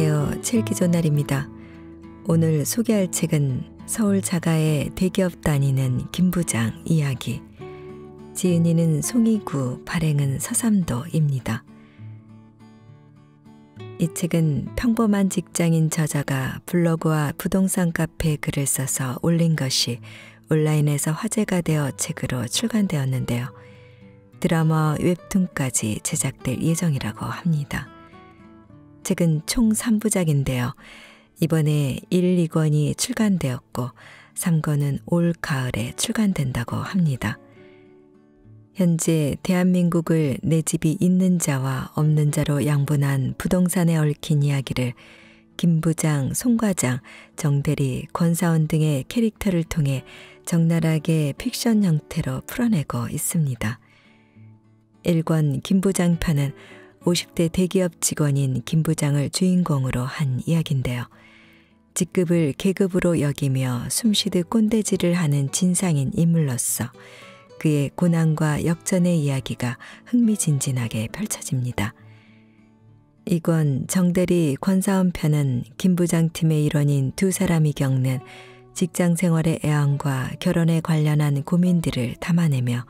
안녕하세요. 칠기조날입니다. 오늘 소개할 책은 서울 자가의 대기업 다니는 김 부장 이야기. 지은이는 송이구, 발행은 서삼도입니다. 이 책은 평범한 직장인 저자가 블로그와 부동산 카페에 글을 써서 올린 것이 온라인에서 화제가 되어 책으로 출간되었는데요. 드라마, 웹툰까지 제작될 예정이라고 합니다. 책은 총 3부작인데요. 이번에 1, 2권이 출간되었고 3권은 올 가을에 출간된다고 합니다. 현재 대한민국을 내 집이 있는 자와 없는 자로 양분한 부동산에 얽힌 이야기를 김 부장, 송 과장, 정대리, 권사원 등의 캐릭터를 통해 적나라하게 픽션 형태로 풀어내고 있습니다. 1권 김 부장 편은 50대 대기업 직원인 김 부장을 주인공으로 한 이야기인데요. 직급을 계급으로 여기며 숨쉬듯 꼰대질을 하는 진상인 인물로서 그의 고난과 역전의 이야기가 흥미진진하게 펼쳐집니다. 이권 정대리 권사원 편은 김 부장 팀의 일원인 두 사람이 겪는 직장 생활의 애환과 결혼에 관련한 고민들을 담아내며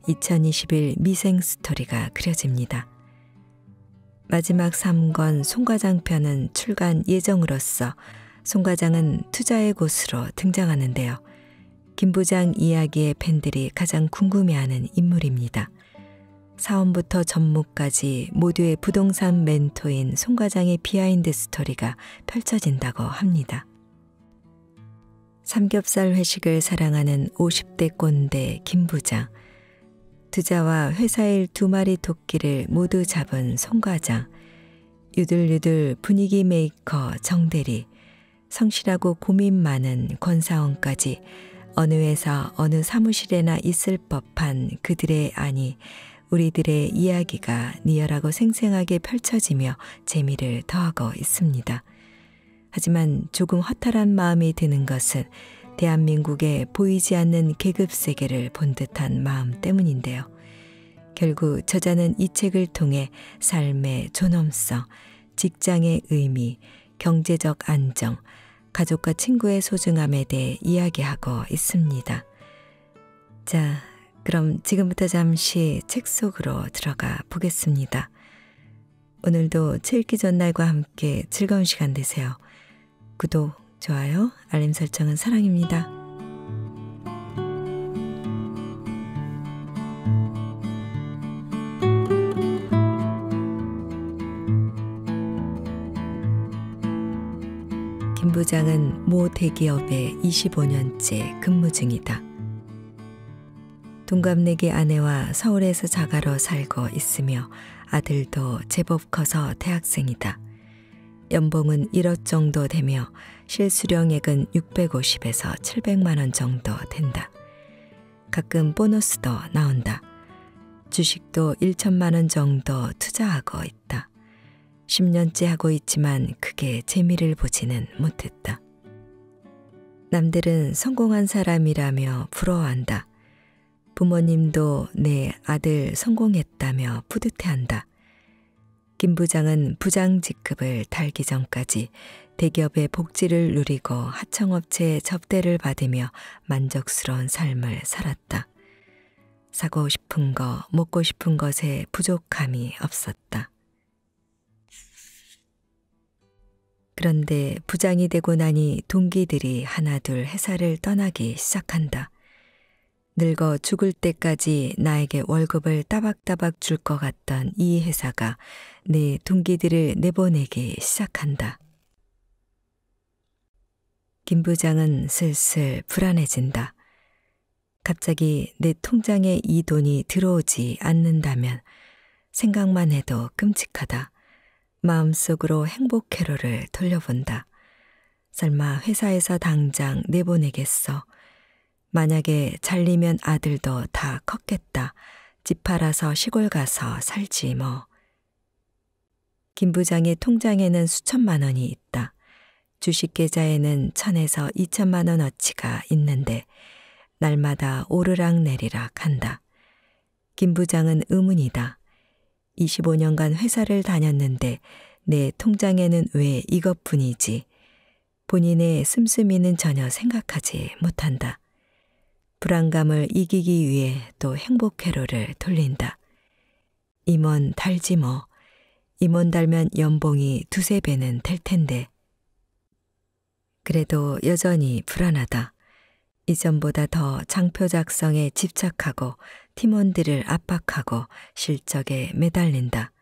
2021 미생 스토리가 그려집니다. 마지막 3권 송 과장 편은 출간 예정으로서 송 과장은 투자의 고수로 등장하는데요. 김 부장 이야기의 팬들이 가장 궁금해하는 인물입니다. 사원부터 전무까지 모두의 부동산 멘토인 송 과장의 비하인드 스토리가 펼쳐진다고 합니다. 삼겹살 회식을 사랑하는 50대 꼰대 김 부장, 투자와 회사일 2마리 토끼를 모두 잡은 송 과장, 유들유들 분위기 메이커 정대리, 성실하고 고민 많은 권사원까지 어느 회사 어느 사무실에나 있을 법한 그들의 아니 우리들의 이야기가 리얼하고 생생하게 펼쳐지며 재미를 더하고 있습니다. 하지만 조금 허탈한 마음이 드는 것은 대한민국의 보이지 않는 계급 세계를 본 듯한 마음 때문인데요. 결국 저자는 이 책을 통해 삶의 존엄성, 직장의 의미, 경제적 안정, 가족과 친구의 소중함에 대해 이야기하고 있습니다. 자, 그럼 지금부터 잠시 책 속으로 들어가 보겠습니다. 오늘도 칠기전날과 함께 즐거운 시간 되세요. 구독, 좋아요, 알림 설정은 사랑입니다. 김 부장은 모 대기업에 25년째 근무 중이다. 동갑내기 아내와 서울에서 자가로 살고 있으며 아들도 제법 커서 대학생이다. 연봉은 1억 정도 되며 실수령액은 650에서 700만 원 정도 된다. 가끔 보너스도 나온다. 주식도 1천만 원 정도 투자하고 있다. 10년째 하고 있지만 크게 재미를 보지는 못했다. 남들은 성공한 사람이라며 부러워한다. 부모님도 내 아들 성공했다며 뿌듯해한다. 김 부장은 부장 직급을 달기 전까지 대기업의 복지를 누리고 하청업체의 접대를 받으며 만족스러운 삶을 살았다. 사고 싶은 거, 먹고 싶은 것에 부족함이 없었다. 그런데 부장이 되고 나니 동기들이 하나둘 회사를 떠나기 시작한다. 늙어 죽을 때까지 나에게 월급을 따박따박 줄 것 같던 이 회사가 내 동기들을 내보내기 시작한다. 김 부장은 슬슬 불안해진다. 갑자기 내 통장에 이 돈이 들어오지 않는다면 생각만 해도 끔찍하다. 마음속으로 행복 회로를 돌려본다. 설마 회사에서 당장 내보내겠어. 만약에 잘리면 아들도 다 컸겠다. 집 팔아서 시골 가서 살지 뭐. 김 부장의 통장에는 수천만 원이 있다. 주식 계좌에는 1,000에서 2천만 원어치가 있는데 날마다 오르락내리락 한다. 김 부장은 의문이다. 25년간 회사를 다녔는데 내 통장에는 왜 이것뿐이지. 본인의 씀씀이는 전혀 생각하지 못한다. 불안감을 이기기 위해 또 행복 회로를 돌린다. 임원 달지 뭐. 임원 달면 연봉이 두세 배는 될 텐데. 그래도 여전히 불안하다. 이전보다 더 장표 작성에 집착하고 팀원들을 압박하고 실적에 매달린다.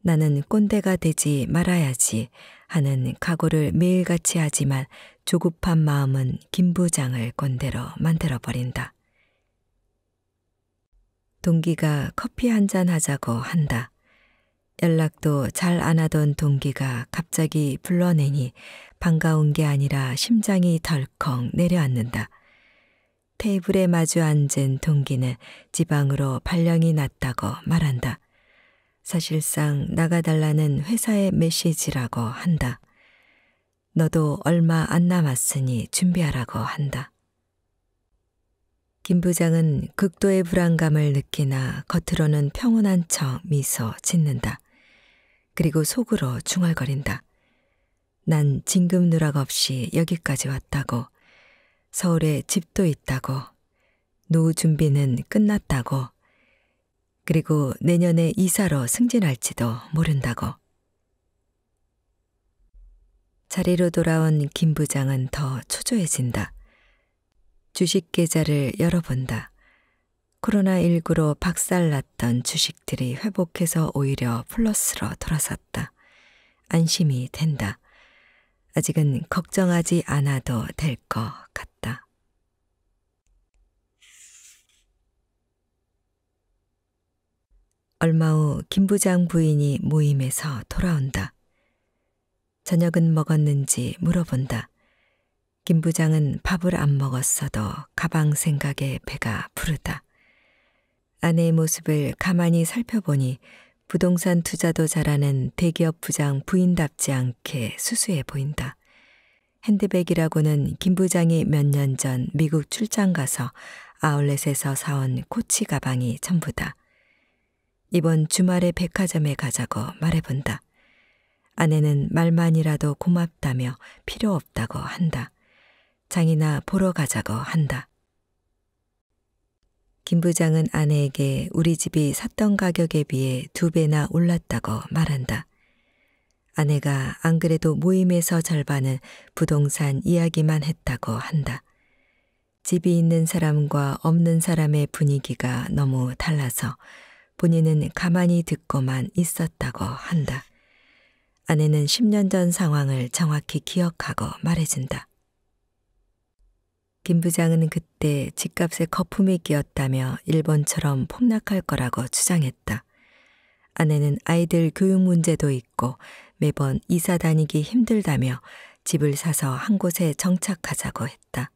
나는 꼰대가 되지 말아야지 하는 각오를 매일같이 하지만 조급한 마음은 김 부장을 꼰대로 만들어버린다. 동기가 커피 한잔 하자고 한다. 연락도 잘 안 하던 동기가 갑자기 불러내니 반가운 게 아니라 심장이 덜컥 내려앉는다. 테이블에 마주 앉은 동기는 지방으로 발령이 났다고 말한다. 사실상 나가달라는 회사의 메시지라고 한다. 너도 얼마 안 남았으니 준비하라고 한다. 김 부장은 극도의 불안감을 느끼나 겉으로는 평온한 척 미소 짓는다. 그리고 속으로 중얼거린다. 난 진급 누락 없이 여기까지 왔다고. 서울에 집도 있다고. 노후 준비는 끝났다고. 그리고 내년에 이사로 승진할지도 모른다고. 자리로 돌아온 김 부장은 더 초조해진다. 주식 계좌를 열어본다. 코로나19로 박살났던 주식들이 회복해서 오히려 플러스로 돌아섰다. 안심이 된다. 아직은 걱정하지 않아도 될 것 같다. 얼마 후 김 부장 부인이 모임에서 돌아온다. 저녁은 먹었는지 물어본다. 김 부장은 밥을 안 먹었어도 가방 생각에 배가 부르다. 아내의 모습을 가만히 살펴보니 부동산 투자도 잘하는 대기업 부장 부인답지 않게 수수해 보인다. 핸드백이라고는 김 부장이 몇 년 전 미국 출장 가서 아울렛에서 사온 코치 가방이 전부다. 이번 주말에 백화점에 가자고 말해본다. 아내는 말만이라도 고맙다며 필요 없다고 한다. 장이나 보러 가자고 한다. 김 부장은 아내에게 우리 집이 샀던 가격에 비해 2배나 올랐다고 말한다. 아내가 안 그래도 모임에서 절반은 부동산 이야기만 했다고 한다. 집이 있는 사람과 없는 사람의 분위기가 너무 달라서 본인은 가만히 듣고만 있었다고 한다. 아내는 10년 전 상황을 정확히 기억하고 말해준다. 김 부장은 그때 집값에 거품이 끼었다며 일본처럼 폭락할 거라고 주장했다. 아내는 아이들 교육 문제도 있고 매번 이사 다니기 힘들다며 집을 사서 한 곳에 정착하자고 했다.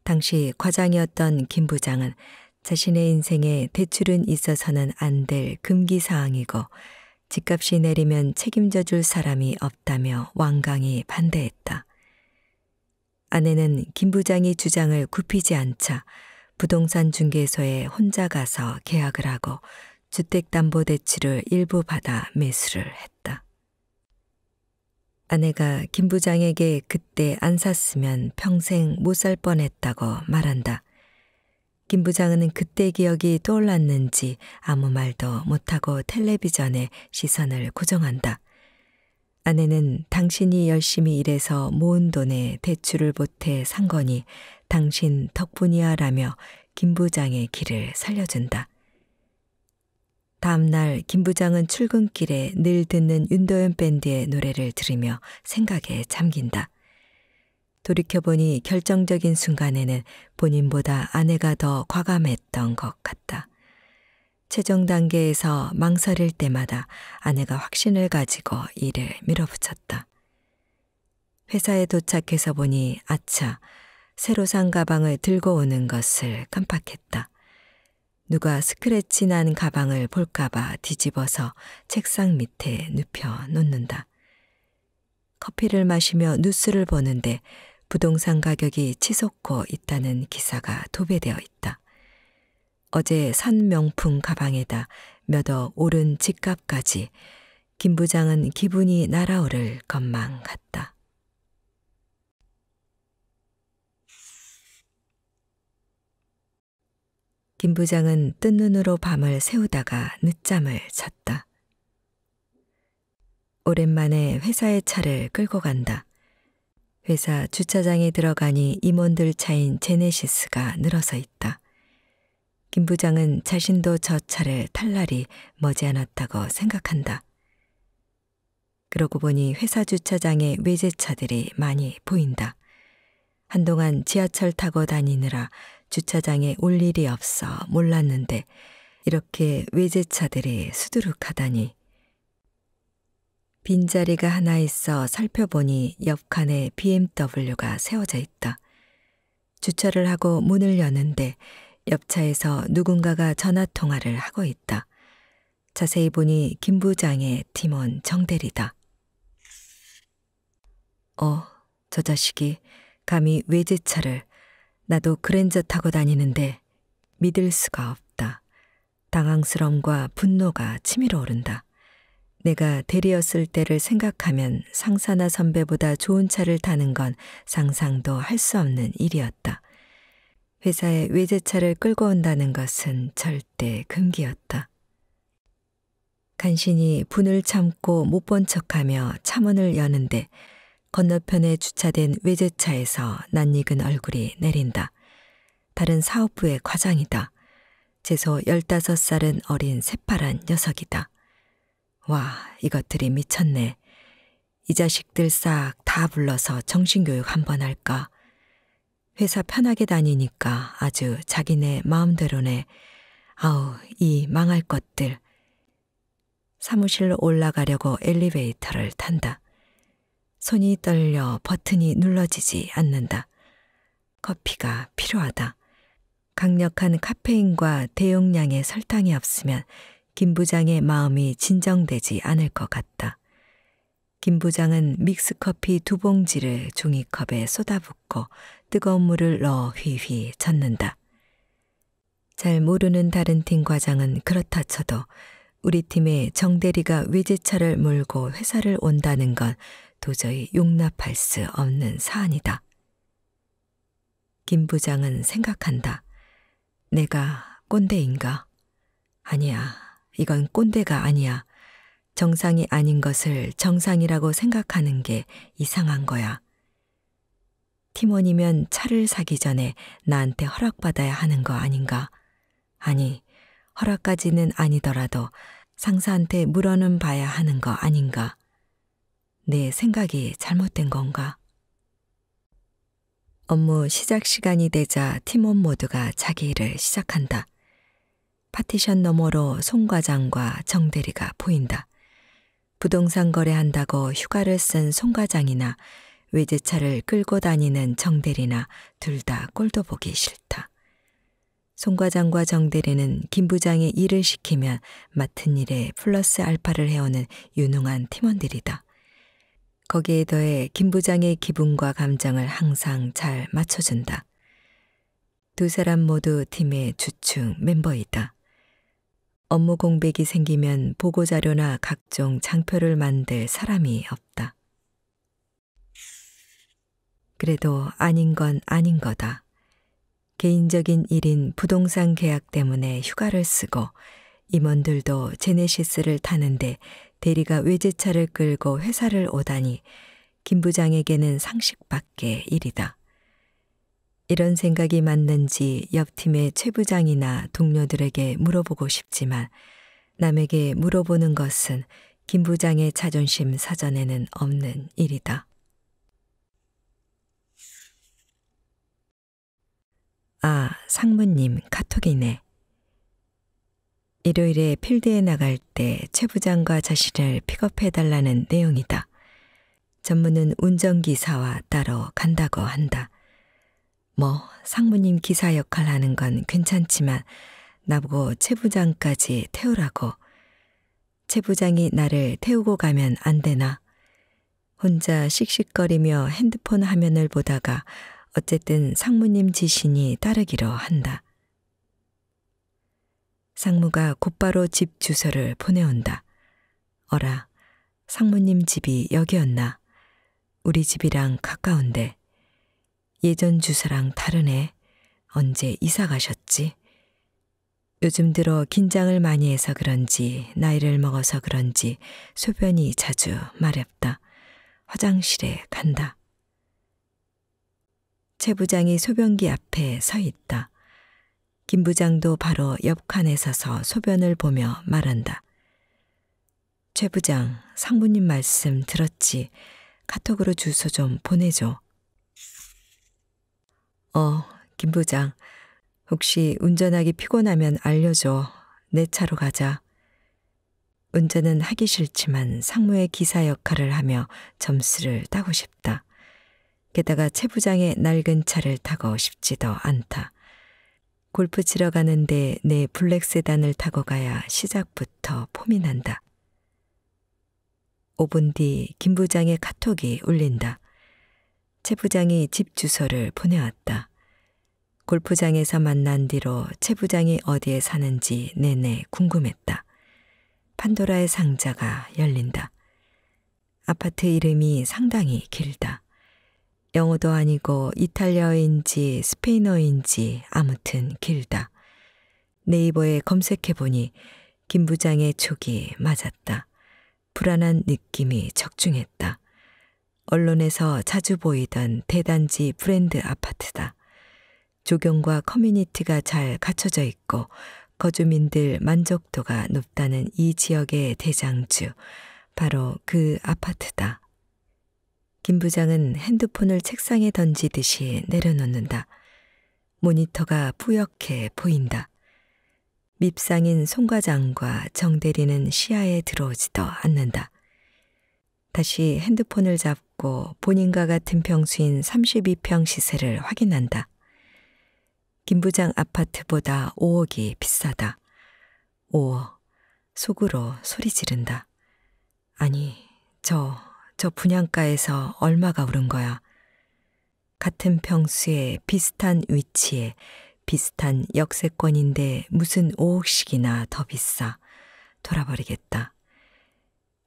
당시 과장이었던 김 부장은 자신의 인생에 대출은 있어서는 안 될 금기사항이고 집값이 내리면 책임져 줄 사람이 없다며 완강히 반대했다. 아내는 김 부장이 주장을 굽히지 않자 부동산 중개소에 혼자 가서 계약을 하고 주택담보대출을 일부 받아 매수를 했다. 아내가 김 부장에게 그때 안 샀으면 평생 못 살 뻔했다고 말한다. 김 부장은 그때 기억이 떠올랐는지 아무 말도 못하고 텔레비전에 시선을 고정한다. 아내는 당신이 열심히 일해서 모은 돈에 대출을 보태 산 거니 당신 덕분이야 라며 김 부장의 길을 살려준다. 다음 날 김 부장은 출근길에 늘 듣는 윤도현 밴드의 노래를 들으며 생각에 잠긴다. 돌이켜보니 결정적인 순간에는 본인보다 아내가 더 과감했던 것 같다. 최종 단계에서 망설일 때마다 아내가 확신을 가지고 일을 밀어붙였다. 회사에 도착해서 보니 아차, 새로 산 가방을 들고 오는 것을 깜빡했다. 누가 스크래치 난 가방을 볼까봐 뒤집어서 책상 밑에 눕혀 놓는다. 커피를 마시며 뉴스를 보는데 부동산 가격이 치솟고 있다는 기사가 도배되어 있다. 어제 산 명품 가방에다 몇 억 오른 집값까지 김 부장은 기분이 날아오를 것만 같다. 김 부장은 뜬 눈으로 밤을 새우다가 늦잠을 잤다. 오랜만에 회사의 차를 끌고 간다. 회사 주차장에 들어가니 임원들 차인 제네시스가 늘어서 있다. 김 부장은 자신도 저 차를 탈 날이 머지않았다고 생각한다. 그러고 보니 회사 주차장에 외제차들이 많이 보인다. 한동안 지하철 타고 다니느라 주차장에 올 일이 없어 몰랐는데 이렇게 외제차들이 수두룩하다니. 빈자리가 하나 있어 살펴보니 옆칸에 BMW가 세워져 있다. 주차를 하고 문을 여는데 옆차에서 누군가가 전화통화를 하고 있다. 자세히 보니 김 부장의 팀원 정대리다. 저 자식이 감히 외제차를, 나도 그랜저 타고 다니는데 믿을 수가 없다. 당황스러움과 분노가 치밀어 오른다. 내가 대리였을 때를 생각하면 상사나 선배보다 좋은 차를 타는 건 상상도 할 수 없는 일이었다. 회사에 외제차를 끌고 온다는 것은 절대 금기였다. 간신히 분을 참고 못 본 척하며 차문을 여는데 건너편에 주차된 외제차에서 낯익은 얼굴이 내린다. 다른 사업부의 과장이다. 최소 15살은 어린 새파란 녀석이다. 와, 이것들이 미쳤네. 이 자식들 싹 다 불러서 정신교육 한번 할까? 회사 편하게 다니니까 아주 자기네 마음대로네. 아우, 이 망할 것들. 사무실로 올라가려고 엘리베이터를 탄다. 손이 떨려 버튼이 눌러지지 않는다. 커피가 필요하다. 강력한 카페인과 대용량의 설탕이 없으면 김 부장의 마음이 진정되지 않을 것 같다. 김 부장은 믹스커피 2봉지를 종이컵에 쏟아붓고 뜨거운 물을 넣어 휘휘 젓는다. 잘 모르는 다른 팀 과장은 그렇다 쳐도 우리 팀에 정대리가 외제차를 몰고 회사를 온다는 건 도저히 용납할 수 없는 사안이다. 김 부장은 생각한다. 내가 꼰대인가? 아니야, 이건 꼰대가 아니야. 정상이 아닌 것을 정상이라고 생각하는 게 이상한 거야. 팀원이면 차를 사기 전에 나한테 허락받아야 하는 거 아닌가? 아니, 허락까지는 아니더라도 상사한테 물어는 봐야 하는 거 아닌가? 내 생각이 잘못된 건가? 업무 시작 시간이 되자 팀원 모두가 자기 일을 시작한다. 파티션 너머로 송 과장과 정 대리가 보인다. 부동산 거래한다고 휴가를 쓴 송 과장이나 외제차를 끌고 다니는 정 대리나 둘 다 꼴도 보기 싫다. 송 과장과 정 대리는 김 부장의 일을 시키면 맡은 일에 플러스 알파를 해오는 유능한 팀원들이다. 거기에 더해 김 부장의 기분과 감정을 항상 잘 맞춰준다. 두 사람 모두 팀의 주축 멤버이다. 업무 공백이 생기면 보고자료나 각종 장표를 만들 사람이 없다. 그래도 아닌 건 아닌 거다. 개인적인 일인 부동산 계약 때문에 휴가를 쓰고 임원들도 제네시스를 타는데 대리가 외제차를 끌고 회사를 오다니 김 부장에게는 상식 밖의 일이다. 이런 생각이 맞는지 옆 팀의 최 부장이나 동료들에게 물어보고 싶지만 남에게 물어보는 것은 김 부장의 자존심 사전에는 없는 일이다. 아, 상무님 카톡이네. 일요일에 필드에 나갈 때 최 부장과 자신을 픽업해달라는 내용이다. 전무는 운전기사와 따로 간다고 한다. 뭐 상무님 기사 역할 하는 건 괜찮지만 나보고 최 부장까지 태우라고. 최 부장이 나를 태우고 가면 안 되나? 혼자 씩씩거리며 핸드폰 화면을 보다가 어쨌든 상무님 지신이 따르기로 한다. 상무가 곧바로 집 주소를 보내온다. 어라, 상무님 집이 여기였나? 우리 집이랑 가까운데. 예전 주소랑 다르네. 언제 이사 가셨지? 요즘 들어 긴장을 많이 해서 그런지 나이를 먹어서 그런지 소변이 자주 마렵다. 화장실에 간다. 최 부장이 소변기 앞에 서 있다. 김 부장도 바로 옆 칸에 서서 소변을 보며 말한다. 최 부장, 상무님 말씀 들었지? 카톡으로 주소 좀 보내줘. 김 부장, 혹시 운전하기 피곤하면 알려줘. 내 차로 가자. 운전은 하기 싫지만 상무의 기사 역할을 하며 점수를 따고 싶다. 게다가 최 부장의 낡은 차를 타고 싶지도 않다. 골프 치러 가는데 내 블랙 세단을 타고 가야 시작부터 폼이 난다. 5분 뒤 김 부장의 카톡이 울린다. 최 부장이 집 주소를 보내왔다. 골프장에서 만난 뒤로 최 부장이 어디에 사는지 내내 궁금했다. 판도라의 상자가 열린다. 아파트 이름이 상당히 길다. 영어도 아니고 이탈리아어인지 스페인어인지 아무튼 길다. 네이버에 검색해보니 김 부장의 촉이 맞았다. 불안한 느낌이 적중했다. 언론에서 자주 보이던 대단지 브랜드 아파트다. 조경과 커뮤니티가 잘 갖춰져 있고 거주민들 만족도가 높다는 이 지역의 대장주, 바로 그 아파트다. 김 부장은 핸드폰을 책상에 던지듯이 내려놓는다. 모니터가 뿌옇게 보인다. 밉상인 송과장과 정대리는 시야에 들어오지도 않는다. 다시 핸드폰을 잡고 본인과 같은 평수인 32평 시세를 확인한다. 김 부장 아파트보다 5억이 비싸다. 5억. 속으로 소리 지른다. 아니, 저 분양가에서 얼마가 오른 거야? 같은 평수에 비슷한 위치에 비슷한 역세권인데 무슨 5억씩이나 더 비싸. 돌아버리겠다.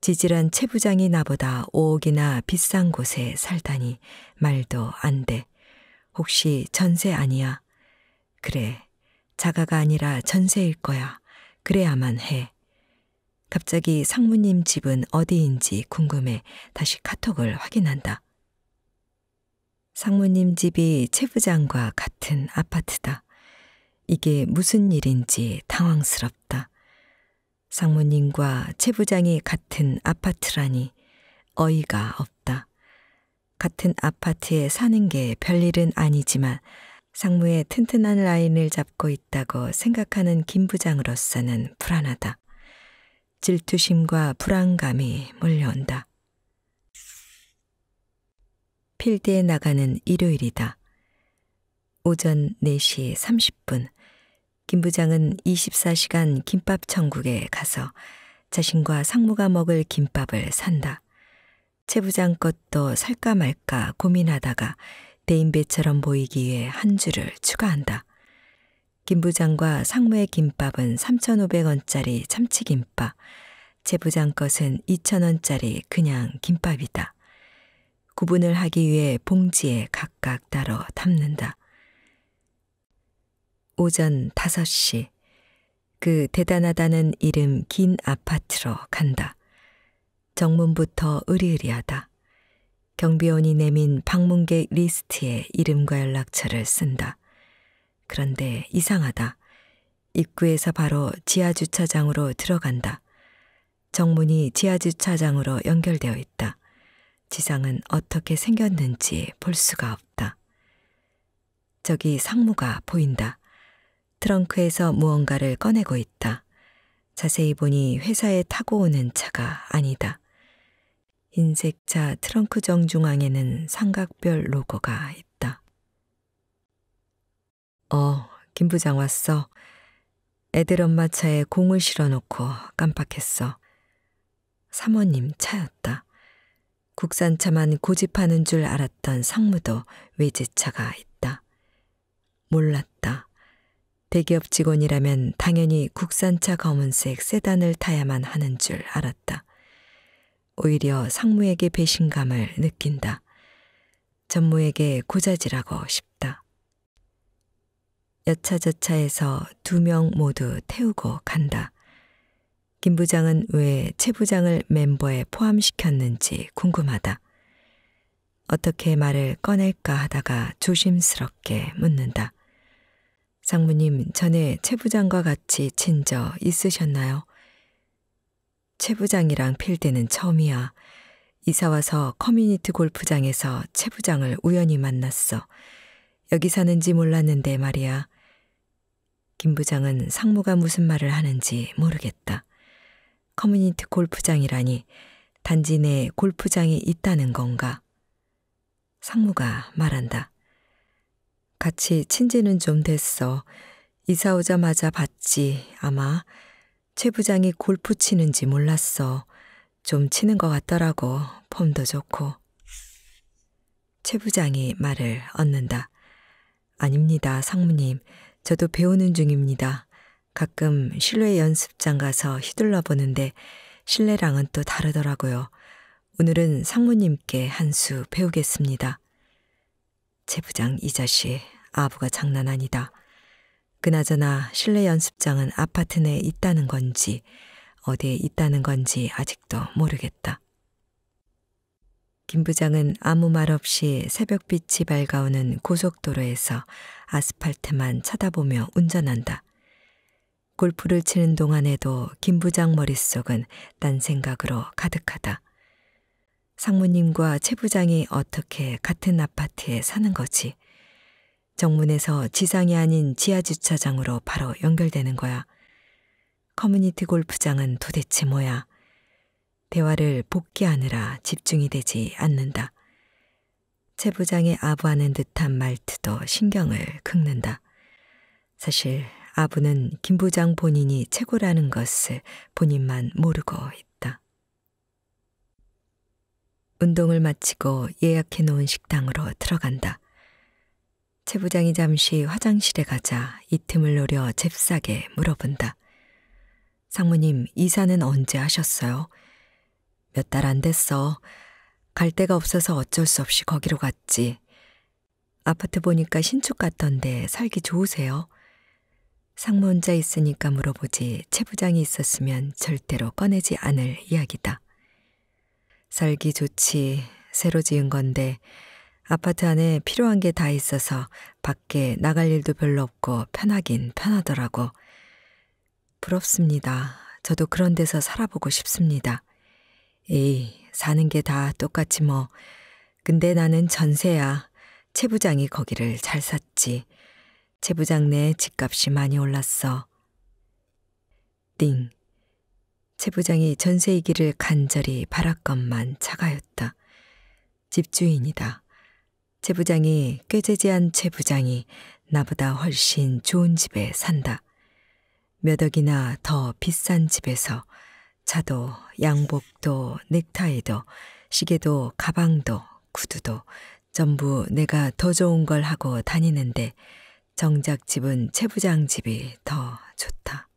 지질한 최 부장이 나보다 5억이나 비싼 곳에 살다니 말도 안 돼. 혹시 전세 아니야? 그래, 자가가 아니라 전세일 거야. 그래야만 해. 갑자기 상무님 집은 어디인지 궁금해 다시 카톡을 확인한다. 상무님 집이 최 부장과 같은 아파트다. 이게 무슨 일인지 당황스럽다. 상무님과 최 부장이 같은 아파트라니 어이가 없다. 같은 아파트에 사는 게 별일은 아니지만 상무의 튼튼한 라인을 잡고 있다고 생각하는 김 부장으로서는 불안하다. 질투심과 불안감이 몰려온다. 필드에 나가는 일요일이다. 오전 4시 30분, 김 부장은 24시간 김밥 천국에 가서 자신과 상무가 먹을 김밥을 산다. 최 부장 것도 살까 말까 고민하다가 대인배처럼 보이기 위해 한 줄을 추가한다. 김 부장과 상무의 김밥은 3,500원짜리 참치김밥, 최 부장 것은 2,000원짜리 그냥 김밥이다. 구분을 하기 위해 봉지에 각각 따로 담는다. 오전 5시, 그 대단하다는 이름 긴 아파트로 간다. 정문부터 으리으리하다. 경비원이 내민 방문객 리스트에 이름과 연락처를 쓴다. 그런데 이상하다. 입구에서 바로 지하주차장으로 들어간다. 정문이 지하주차장으로 연결되어 있다. 지상은 어떻게 생겼는지 볼 수가 없다. 저기 상무가 보인다. 트렁크에서 무언가를 꺼내고 있다. 자세히 보니 회사에 타고 오는 차가 아니다. 흰색 차 트렁크 정중앙에는 삼각별 로고가 있다. 김 부장 왔어. 애들 엄마 차에 공을 실어놓고 깜빡했어. 사모님 차였다. 국산차만 고집하는 줄 알았던 상무도 외제차가 있다. 몰랐다. 대기업 직원이라면 당연히 국산차 검은색 세단을 타야만 하는 줄 알았다. 오히려 상무에게 배신감을 느낀다. 전무에게 고자질하고 싶다. 여차저차해서 2명 모두 태우고 간다. 김 부장은 왜 최 부장을 멤버에 포함시켰는지 궁금하다. 어떻게 말을 꺼낼까 하다가 조심스럽게 묻는다. 상무님, 전에 최 부장과 같이 친 적 있으셨나요? 최 부장이랑 필드는 처음이야. 이사 와서 커뮤니티 골프장에서 최 부장을 우연히 만났어. 여기 사는지 몰랐는데 말이야. 김 부장은 상무가 무슨 말을 하는지 모르겠다. 커뮤니티 골프장이라니 단지 내 골프장이 있다는 건가? 상무가 말한다. 같이 친지는 좀 됐어. 이사 오자마자 봤지. 아마 최 부장이 골프 치는지 몰랐어. 좀 치는 것 같더라고. 폼도 좋고. 최 부장이 말을 얹는다. 아닙니다, 상무님. 저도 배우는 중입니다. 가끔 실내 연습장 가서 휘둘러 보는데 실내랑은 또 다르더라고요. 오늘은 상무님께 한 수 배우겠습니다. 최 부장 이 자식, 아부가 장난 아니다. 그나저나 실내 연습장은 아파트 내에 있다는 건지 어디에 있다는 건지 아직도 모르겠다. 김 부장은 아무 말 없이 새벽빛이 밝아오는 고속도로에서 아스팔트만 쳐다보며 운전한다. 골프를 치는 동안에도 김 부장 머릿속은 딴 생각으로 가득하다. 상무님과 최 부장이 어떻게 같은 아파트에 사는 거지? 정문에서 지상이 아닌 지하주차장으로 바로 연결되는 거야. 커뮤니티 골프장은 도대체 뭐야? 대화를 복귀하느라 집중이 되지 않는다. 최 부장의 아부하는 듯한 말투도 신경을 긁는다. 사실 아부는 김 부장 본인이 최고라는 것을 본인만 모르고 있다. 운동을 마치고 예약해 놓은 식당으로 들어간다. 최 부장이 잠시 화장실에 가자 이 틈을 노려 잽싸게 물어본다. 상무님, 이사는 언제 하셨어요? 몇 달 안 됐어. 갈 데가 없어서 어쩔 수 없이 거기로 갔지. 아파트 보니까 신축 같던데 살기 좋으세요? 상무 혼자 있으니까 물어보지 최 부장이 있었으면 절대로 꺼내지 않을 이야기다. 살기 좋지. 새로 지은 건데 아파트 안에 필요한 게 다 있어서 밖에 나갈 일도 별로 없고 편하긴 편하더라고. 부럽습니다. 저도 그런 데서 살아보고 싶습니다. 에이, 사는 게 다 똑같지 뭐. 근데 나는 전세야. 최 부장이 거기를 잘 샀지. 최 부장 내 집값이 많이 올랐어. 띵. 최 부장이 전세이기를 간절히 바랐건만 차가였다. 집주인이다. 최 부장이 꾀재재한 최 부장이 나보다 훨씬 좋은 집에 산다. 몇 억이나 더 비싼 집에서 차도, 양복도, 넥타이도, 시계도, 가방도, 구두도 전부 내가 더 좋은 걸 하고 다니는데 정작 집은 최 부장 집이 더 좋다.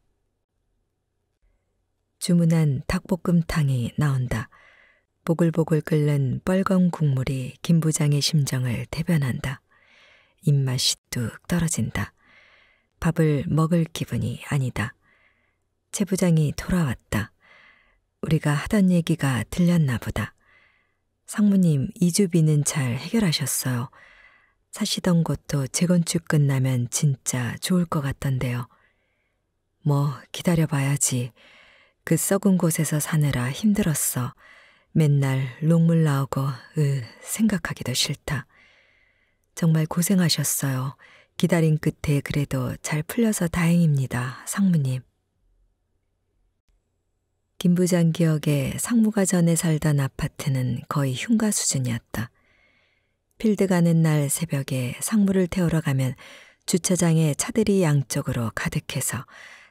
주문한 닭볶음탕이 나온다. 보글보글 끓는 뻘건 국물이 김 부장의 심정을 대변한다. 입맛이 뚝 떨어진다. 밥을 먹을 기분이 아니다. 최 부장이 돌아왔다. 우리가 하던 얘기가 들렸나 보다. 상무님, 이주비는 잘 해결하셨어요. 사시던 곳도 재건축 끝나면 진짜 좋을 것 같던데요. 뭐 기다려봐야지. 그 썩은 곳에서 사느라 힘들었어. 맨날 녹물 나오고 생각하기도 싫다. 정말 고생하셨어요. 기다린 끝에 그래도 잘 풀려서 다행입니다, 상무님. 김 부장 기억에 상무가 전에 살던 아파트는 거의 흉가 수준이었다. 필드 가는 날 새벽에 상무를 태우러 가면 주차장에 차들이 양쪽으로 가득해서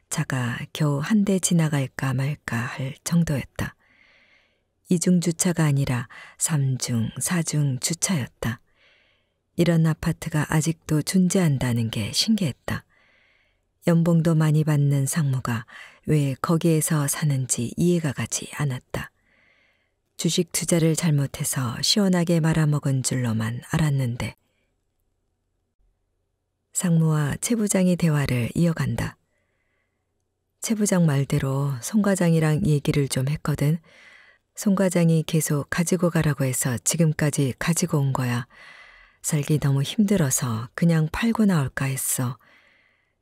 차가 겨우 한 대 지나갈까 말까 할 정도였다. 2중 주차가 아니라 3중, 4중 주차였다. 이런 아파트가 아직도 존재한다는 게 신기했다. 연봉도 많이 받는 상무가 왜 거기에서 사는지 이해가 가지 않았다. 주식 투자를 잘못해서 시원하게 말아먹은 줄로만 알았는데. 상무와 최 부장이 대화를 이어간다. 최 부장 말대로 송 과장이랑 얘기를 좀 했거든. 송 과장이 계속 가지고 가라고 해서 지금까지 가지고 온 거야. 살기 너무 힘들어서 그냥 팔고 나올까 했어.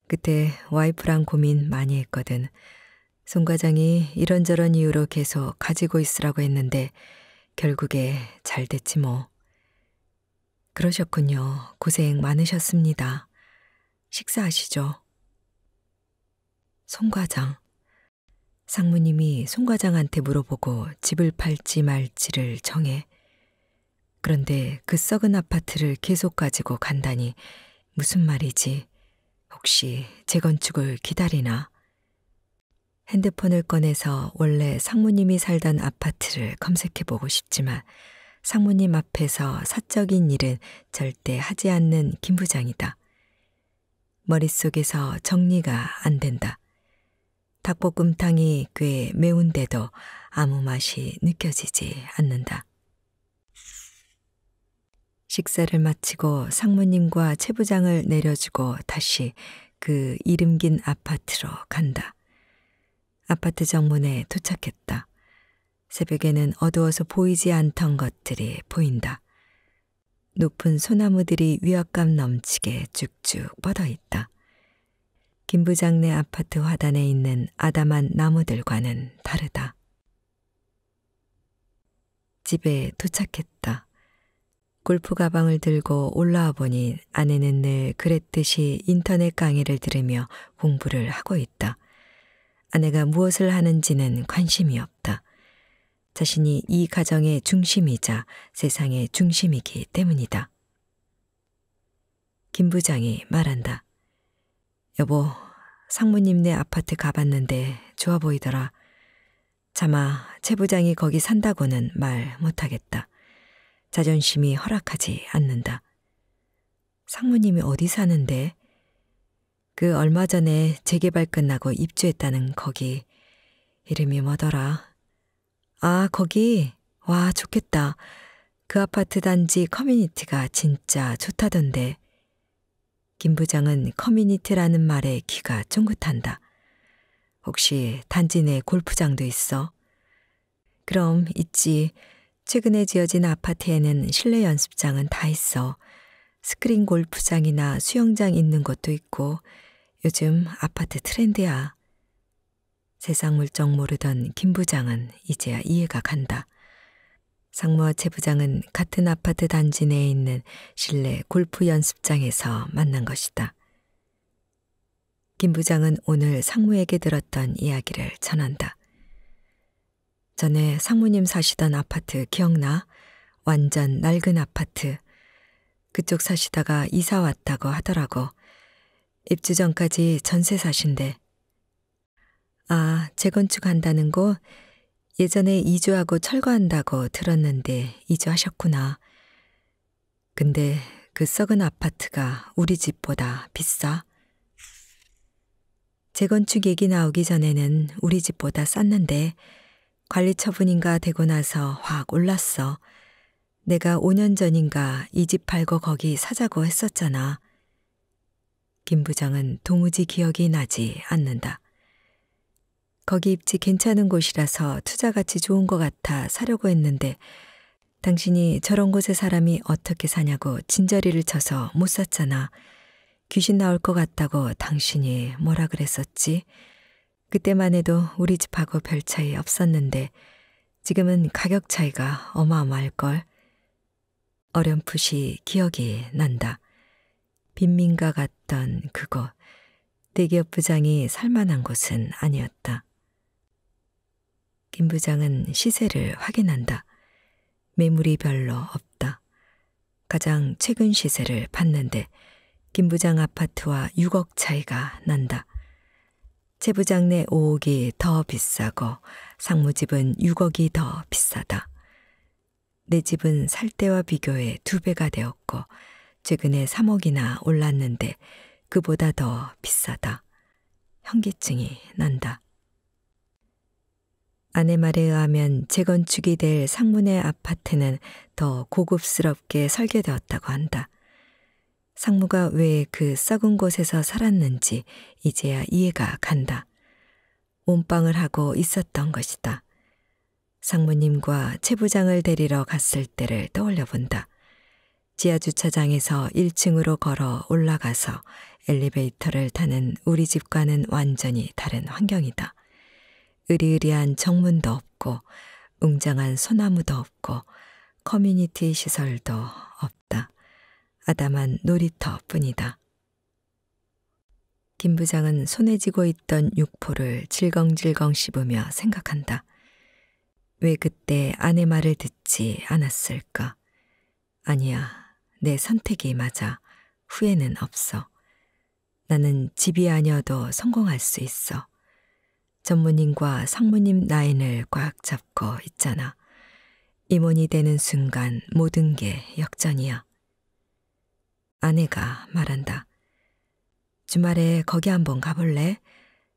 그때 와이프랑 고민 많이 했거든. 송 과장이 이런저런 이유로 계속 가지고 있으라고 했는데 결국에 잘 됐지 뭐. 그러셨군요. 고생 많으셨습니다. 식사하시죠. 송 과장. 상무님이 송 과장한테 물어보고 집을 팔지 말지를 정해. 그런데 그 썩은 아파트를 계속 가지고 간다니 무슨 말이지? 혹시 재건축을 기다리나? 핸드폰을 꺼내서 원래 상무님이 살던 아파트를 검색해보고 싶지만 상무님 앞에서 사적인 일은 절대 하지 않는 김 부장이다. 머릿속에서 정리가 안 된다. 닭볶음탕이 꽤 매운데도 아무 맛이 느껴지지 않는다. 식사를 마치고 상무님과 최 부장을 내려주고 다시 그 이름 긴 아파트로 간다. 아파트 정문에 도착했다. 새벽에는 어두워서 보이지 않던 것들이 보인다. 높은 소나무들이 위압감 넘치게 쭉쭉 뻗어 있다. 김 부장네 아파트 화단에 있는 아담한 나무들과는 다르다. 집에 도착했다. 골프 가방을 들고 올라와 보니 아내는 늘 그랬듯이 인터넷 강의를 들으며 공부를 하고 있다. 아내가 무엇을 하는지는 관심이 없다. 자신이 이 가정의 중심이자 세상의 중심이기 때문이다. 김 부장이 말한다. 여보, 상무님네 아파트 가봤는데 좋아 보이더라. 차마 최 부장이 거기 산다고는 말 못하겠다. 자존심이 허락하지 않는다. 상무님이 어디 사는데? 그 얼마 전에 재개발 끝나고 입주했다는 거기. 이름이 뭐더라? 아, 거기? 와, 좋겠다. 그 아파트 단지 커뮤니티가 진짜 좋다던데. 김 부장은 커뮤니티라는 말에 귀가 쫑긋한다. 혹시 단지 내 골프장도 있어? 그럼 있지. 최근에 지어진 아파트에는 실내 연습장은 다 있어. 스크린 골프장이나 수영장 있는 곳도 있고 요즘 아파트 트렌드야. 세상 물정 모르던 김 부장은 이제야 이해가 간다. 상무와 최 부장은 같은 아파트 단지 내에 있는 실내 골프 연습장에서 만난 것이다. 김 부장은 오늘 상무에게 들었던 이야기를 전한다. 전에 상무님 사시던 아파트 기억나? 완전 낡은 아파트. 그쪽 사시다가 이사 왔다고 하더라고. 입주 전까지 전세 사신대. 아, 재건축한다는 곳? 예전에 이주하고 철거한다고 들었는데 이주하셨구나. 근데 그 썩은 아파트가 우리 집보다 비싸? 재건축 얘기 나오기 전에는 우리 집보다 쌌는데 관리 처분인가 되고 나서 확 올랐어. 내가 5년 전인가 이 집 팔고 거기 사자고 했었잖아. 김 부장은 도무지 기억이 나지 않는다. 거기 입지 괜찮은 곳이라서 투자가치 좋은 것 같아 사려고 했는데 당신이 저런 곳에 사람이 어떻게 사냐고 진저리를 쳐서 못 샀잖아. 귀신 나올 것 같다고 당신이 뭐라 그랬었지? 그때만 해도 우리 집하고 별 차이 없었는데 지금은 가격 차이가 어마어마할걸. 어렴풋이 기억이 난다. 빈민가 같던 그곳, 대기업 부장이 살만한 곳은 아니었다. 김 부장은 시세를 확인한다. 매물이 별로 없다. 가장 최근 시세를 봤는데 김 부장 아파트와 6억 차이가 난다. 최 부장네 5억이 더 비싸고 상무집은 6억이 더 비싸다. 내 집은 살 때와 비교해 2배가 되었고 최근에 3억이나 올랐는데 그보다 더 비싸다. 현기증이 난다. 아내 말에 의하면 재건축이 될 상무네 아파트는 더 고급스럽게 설계되었다고 한다. 상무가 왜 그 썩은 곳에서 살았는지 이제야 이해가 간다. 몸빵을 하고 있었던 것이다. 상무님과 최 부장을 데리러 갔을 때를 떠올려 본다. 지하주차장에서 1층으로 걸어 올라가서 엘리베이터를 타는 우리 집과는 완전히 다른 환경이다. 으리으리한 정문도 없고 웅장한 소나무도 없고 커뮤니티 시설도 없다. 아담한 놀이터뿐이다. 김 부장은 손에 쥐고 있던 육포를 질겅질겅 씹으며 생각한다. 왜 그때 아내 말을 듣지 않았을까? 아니야, 내 선택이 맞아. 후회는 없어. 나는 집이 아니어도 성공할 수 있어. 전무님과 상무님 라인을 꽉 잡고 있잖아. 임원이 되는 순간 모든 게 역전이야. 아내가 말한다. 주말에 거기 한번 가볼래?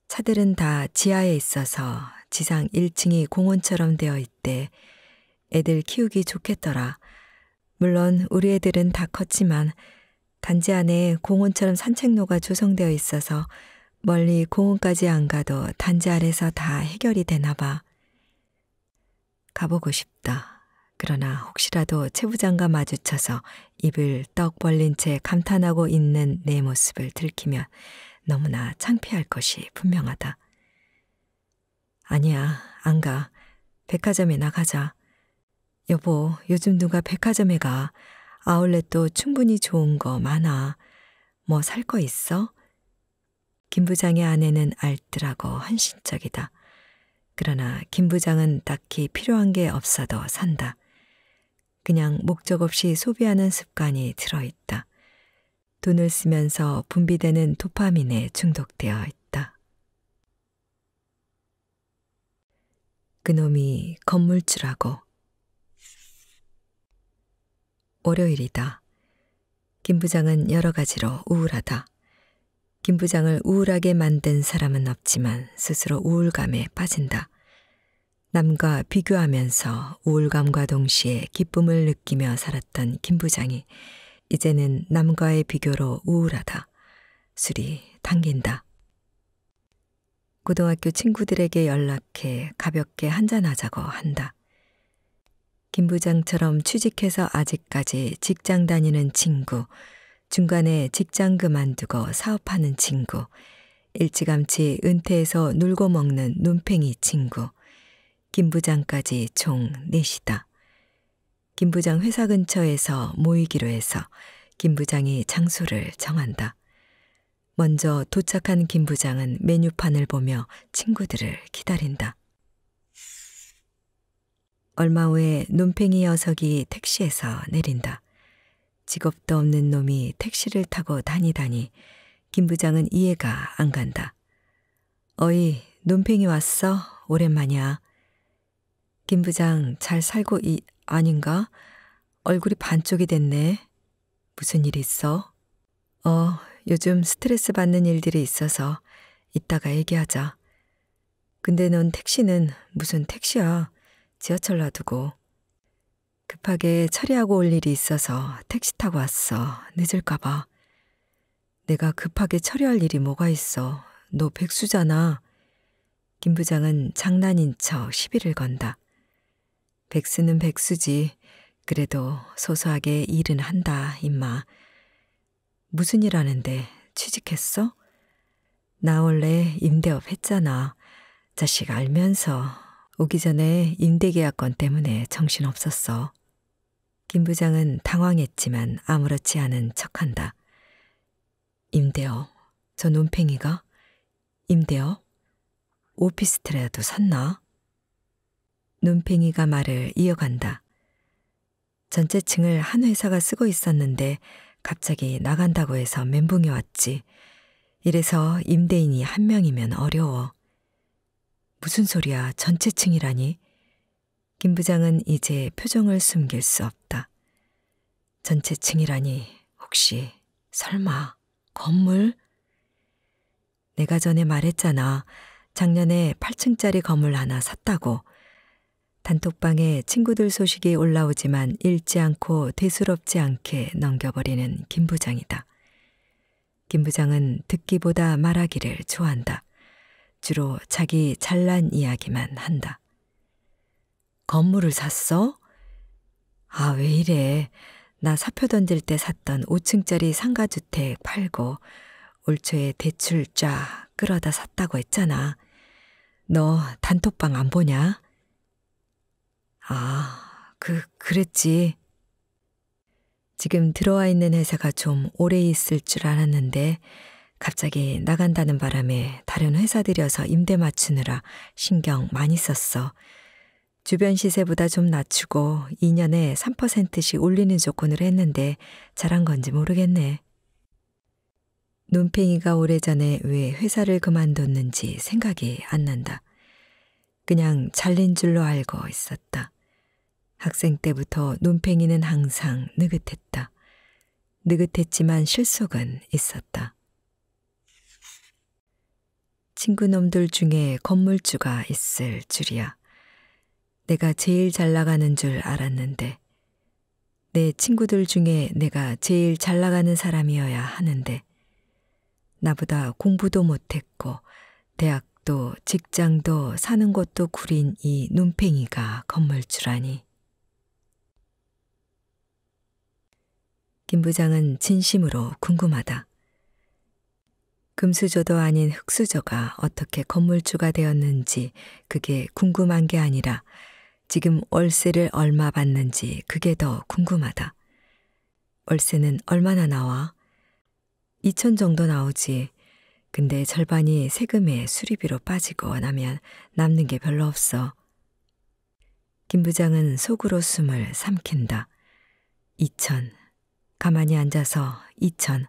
차들은 다 지하에 있어서 지상 1층이 공원처럼 되어 있대. 애들 키우기 좋겠더라. 물론 우리 애들은 다 컸지만 단지 안에 공원처럼 산책로가 조성되어 있어서 멀리 공원까지 안 가도 단지 아래서 다 해결이 되나 봐. 가보고 싶다. 그러나 혹시라도 최 부장과 마주쳐서 입을 떡 벌린 채 감탄하고 있는 내 모습을 들키면 너무나 창피할 것이 분명하다. 아니야, 안 가. 백화점에 나가자. 여보, 요즘 누가 백화점에 가? 아울렛도 충분히 좋은 거 많아. 뭐 살 거 있어? 김 부장의 아내는 알뜰하고 헌신적이다. 그러나 김 부장은 딱히 필요한 게 없어도 산다. 그냥 목적 없이 소비하는 습관이 들어있다. 돈을 쓰면서 분비되는 도파민에 중독되어 있다. 그놈이 건물주라고. 월요일이다. 김 부장은 여러 가지로 우울하다. 김 부장을 우울하게 만든 사람은 없지만 스스로 우울감에 빠진다. 남과 비교하면서 우울감과 동시에 기쁨을 느끼며 살았던 김 부장이 이제는 남과의 비교로 우울하다. 술이 당긴다. 고등학교 친구들에게 연락해 가볍게 한잔하자고 한다. 김 부장처럼 취직해서 아직까지 직장 다니는 친구, 중간에 직장 그만두고 사업하는 친구, 일찌감치 은퇴해서 놀고 먹는 눈팽이 친구, 김 부장까지 총 넷이다. 김 부장 회사 근처에서 모이기로 해서 김 부장이 장소를 정한다. 먼저 도착한 김 부장은 메뉴판을 보며 친구들을 기다린다. 얼마 후에 눈팽이 녀석이 택시에서 내린다. 직업도 없는 놈이 택시를 타고 다니다니 김 부장은 이해가 안 간다. 어이, 눈팽이 왔어? 오랜만이야. 김 부장 잘 살고 아닌가? 얼굴이 반쪽이 됐네. 무슨 일 있어? 요즘 스트레스 받는 일들이 있어서 이따가 얘기하자. 근데 넌 택시는 무슨 택시야? 지하철 놔두고. 급하게 처리하고 올 일이 있어서 택시 타고 왔어. 늦을까 봐. 내가 급하게 처리할 일이 뭐가 있어. 너 백수잖아. 김 부장은 장난인 척 시비를 건다. 백수는 백수지. 그래도 소소하게 일은 한다, 임마. 무슨 일 하는데 취직했어? 나 원래 임대업 했잖아. 자식 알면서 오기 전에 임대계약건 때문에 정신없었어. 김 부장은 당황했지만 아무렇지 않은 척한다. 임대업? 저 논팽이가? 임대업? 오피스텔이라도 샀나? 논팽이가 말을 이어간다. 전체 층을 한 회사가 쓰고 있었는데 갑자기 나간다고 해서 멘붕이 왔지. 이래서 임대인이 한 명이면 어려워. 무슨 소리야, 전체 층이라니? 김 부장은 이제 표정을 숨길 수 없다. 전체 층이라니 혹시 설마 건물? 내가 전에 말했잖아. 작년에 8층짜리 건물 하나 샀다고. 단톡방에 친구들 소식이 올라오지만 읽지 않고 대수롭지 않게 넘겨버리는 김 부장이다. 김 부장은 듣기보다 말하기를 좋아한다. 주로 자기 잘난 이야기만 한다. 건물을 샀어? 아, 왜 이래. 나 사표 던질 때 샀던 5층짜리 상가주택 팔고 올 초에 대출 쫙 끌어다 샀다고 했잖아. 너 단톡방 안 보냐? 아, 그랬지. 지금 들어와 있는 회사가 좀 오래 있을 줄 알았는데 갑자기 나간다는 바람에 다른 회사 들여서 임대 맞추느라 신경 많이 썼어. 주변 시세보다 좀 낮추고 2년에 3%씩 올리는 조건으로 했는데 잘한 건지 모르겠네. 눈팽이가 오래전에 왜 회사를 그만뒀는지 생각이 안 난다. 그냥 잘린 줄로 알고 있었다. 학생 때부터 눈팽이는 항상 느긋했다. 느긋했지만 실속은 있었다. 친구놈들 중에 건물주가 있을 줄이야. 내가 제일 잘 나가는 줄 알았는데, 내 친구들 중에 내가 제일 잘 나가는 사람이어야 하는데, 나보다 공부도 못했고 대학도 직장도 사는 곳도 구린 이 눈팽이가 건물주라니. 김 부장은 진심으로 궁금하다. 금수저도 아닌 흙수저가 어떻게 건물주가 되었는지 그게 궁금한 게 아니라 지금 월세를 얼마 받는지 그게 더 궁금하다. 월세는 얼마나 나와? 2천 정도 나오지. 근데 절반이 세금에 수리비로 빠지고 나면 남는 게 별로 없어. 김 부장은 속으로 숨을 삼킨다. 2천. 가만히 앉아서 2천.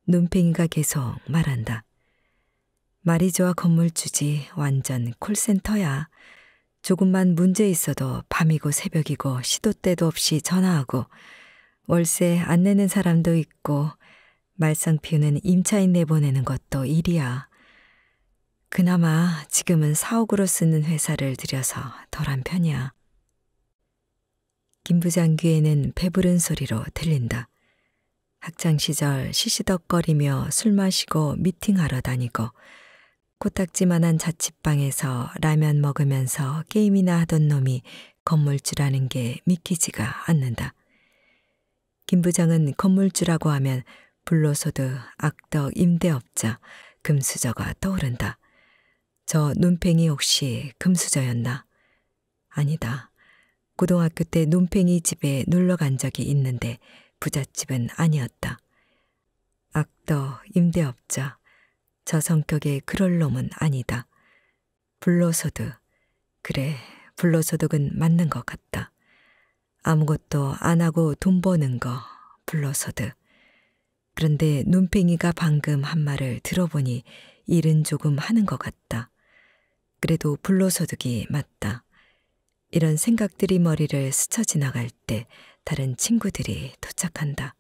눈팽이가 계속 말한다. 말이 좋아 건물주지 완전 콜센터야. 조금만 문제 있어도 밤이고 새벽이고 시도 때도 없이 전화하고 월세 안 내는 사람도 있고 말썽 피우는 임차인 내보내는 것도 일이야. 그나마 지금은 사옥으로 쓰는 회사를 들여서 덜한 편이야. 김 부장 귀에는 배부른 소리로 들린다. 학창시절 시시덕거리며 술 마시고 미팅하러 다니고 코딱지만한 자취방에서 라면 먹으면서 게임이나 하던 놈이 건물주라는 게 믿기지가 않는다. 김 부장은 건물주라고 하면 불로소득, 악덕, 임대업자, 금수저가 떠오른다. 저 눈팽이 혹시 금수저였나? 아니다. 고등학교 때 눈팽이 집에 놀러 간 적이 있는데 부잣집은 아니었다. 악덕, 임대업자, 저 성격의 그럴 놈은 아니다. 불로소득, 그래, 불로소득은 맞는 것 같다. 아무것도 안 하고 돈 버는 거, 불로소득. 그런데 눈팽이가 방금 한 말을 들어보니 일은 조금 하는 것 같다. 그래도 불로소득이 맞다. 이런 생각들이 머리를 스쳐 지나갈 때 다른 친구들이 도착한다.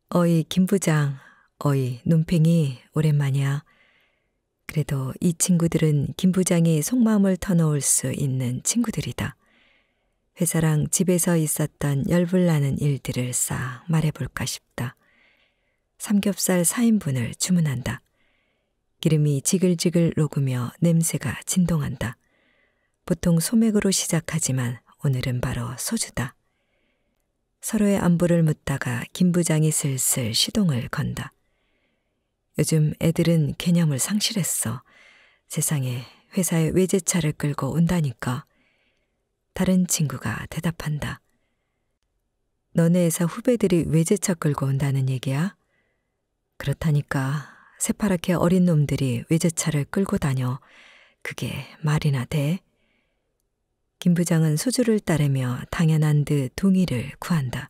어이 김 부장, 어이 눈팽이 오랜만이야. 그래도 이 친구들은 김 부장이 속마음을 터놓을 수 있는 친구들이다. 회사랑 집에서 있었던 열불나는 일들을 싹 말해볼까 싶다. 삼겹살 4인분을 주문한다. 기름이 지글지글 녹으며 냄새가 진동한다. 보통 소맥으로 시작하지만 오늘은 바로 소주다. 서로의 안부를 묻다가 김 부장이 슬슬 시동을 건다. 요즘 애들은 개념을 상실했어. 세상에 회사에 외제차를 끌고 온다니까. 다른 친구가 대답한다. 너네 회사 후배들이 외제차 끌고 온다는 얘기야? 그렇다니까. 새파랗게 어린 놈들이 외제차를 끌고 다녀. 그게 말이나 돼? 김 부장은 소주를 따르며 당연한 듯 동의를 구한다.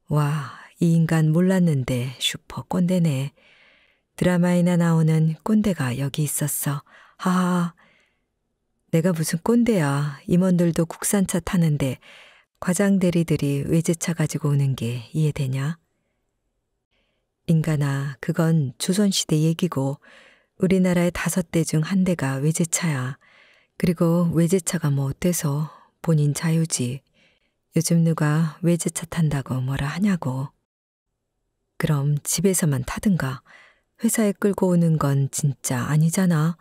와, 이 인간 몰랐는데 슈퍼 꼰대네. 드라마에나 나오는 꼰대가 여기 있었어. 하하. 내가 무슨 꼰대야. 임원들도 국산차 타는데 과장 대리들이 외제차 가지고 오는 게 이해되냐? 인간아, 그건 조선시대 얘기고 우리나라의 5대 중 한 대가 외제차야. 그리고 외제차가 뭐 어때서 본인 자유지. 요즘 누가 외제차 탄다고 뭐라 하냐고. 그럼 집에서만 타든가. 회사에 끌고 오는 건 진짜 아니잖아.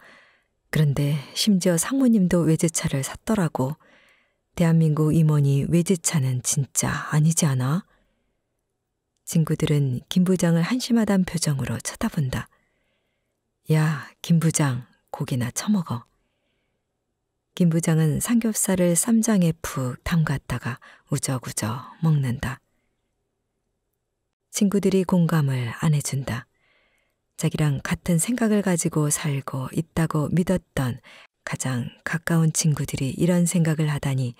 그런데 심지어 상무님도 외제차를 샀더라고. 대한민국 임원이 외제차는 진짜 아니지 않아? 친구들은 김 부장을 한심하단 표정으로 쳐다본다. 야, 김 부장, 고기나 처먹어. 김 부장은 삼겹살을 쌈장에 푹 담갔다가 우적우적 먹는다. 친구들이 공감을 안 해준다. 자기랑 같은 생각을 가지고 살고 있다고 믿었던 가장 가까운 친구들이 이런 생각을 하다니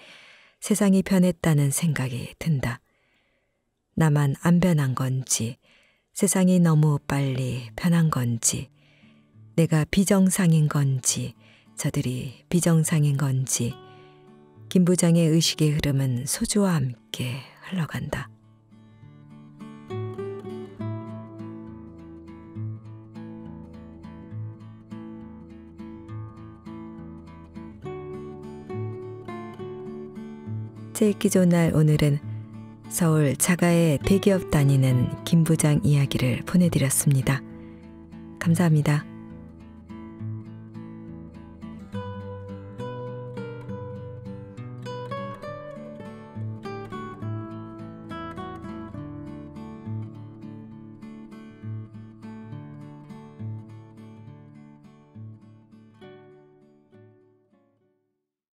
세상이 변했다는 생각이 든다. 나만 안 변한 건지, 세상이 너무 빨리 변한 건지, 내가 비정상인 건지, 저들이 비정상인 건지, 김 부장의 의식의 흐름은 소주와 함께 흘러간다. 제 읽기 좋은 날 오늘은 서울 자가의 대기업 다니는 김 부장 이야기를 보내드렸습니다. 감사합니다.